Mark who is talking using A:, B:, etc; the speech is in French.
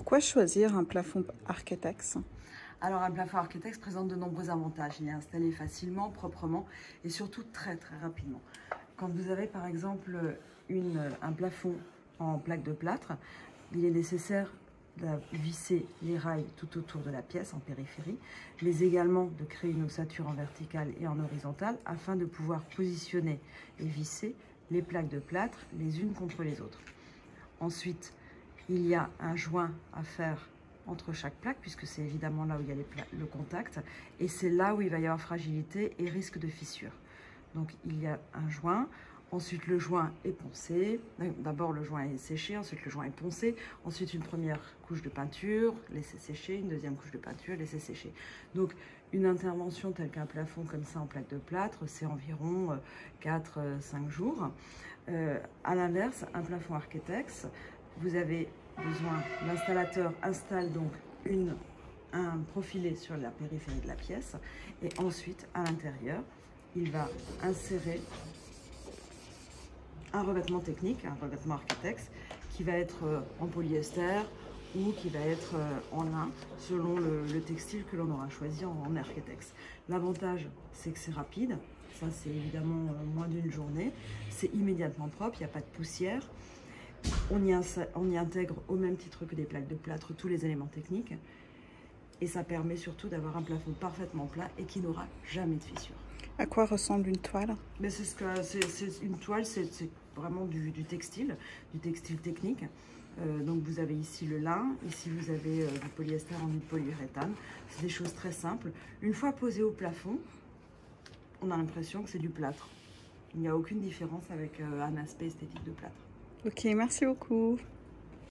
A: Pourquoi choisir un plafond Architects?
B: Alors un plafond Architects présente de nombreux avantages. Il est installé facilement, proprement et surtout très rapidement. Quand vous avez par exemple un plafond en plaque de plâtre, il est nécessaire de visser les rails tout autour de la pièce en périphérie, mais également de créer une ossature en verticale et en horizontale afin de pouvoir positionner et visser les plaques de plâtre les unes contre les autres. Ensuite, il y a un joint à faire entre chaque plaque, puisque c'est évidemment là où il y a le contact, et c'est là où il va y avoir fragilité et risque de fissure. Donc il y a un joint, ensuite le joint est poncé, d'abord le joint est séché, ensuite le joint est poncé, ensuite une première couche de peinture, laisser sécher, une deuxième couche de peinture, laisser sécher. Donc une intervention telle qu'un plafond comme ça en plaque de plâtre, c'est environ 4-5 jours. À l'inverse, un plafond Architects, vous avez besoin, l'installateur installe donc un profilé sur la périphérie de la pièce et ensuite à l'intérieur, il va insérer un revêtement technique, un revêtement Architects qui va être en polyester ou qui va être en lin selon le textile que l'on aura choisi en Architects. L'avantage, c'est que c'est rapide, ça c'est évidemment moins d'une journée, c'est immédiatement propre, il n'y a pas de poussière. On y intègre au même titre que des plaques de plâtre tous les éléments techniques et ça permet surtout d'avoir un plafond parfaitement plat et qui n'aura jamais de fissure.
A: À quoi ressemble une toile?
B: Mais une toile, c'est vraiment du textile technique. Donc vous avez ici le lin, ici vous avez du polyester en polyuréthane. C'est des choses très simples. Une fois posé au plafond, on a l'impression que c'est du plâtre. Il n'y a aucune différence avec un aspect esthétique de plâtre.
A: Ok, merci beaucoup.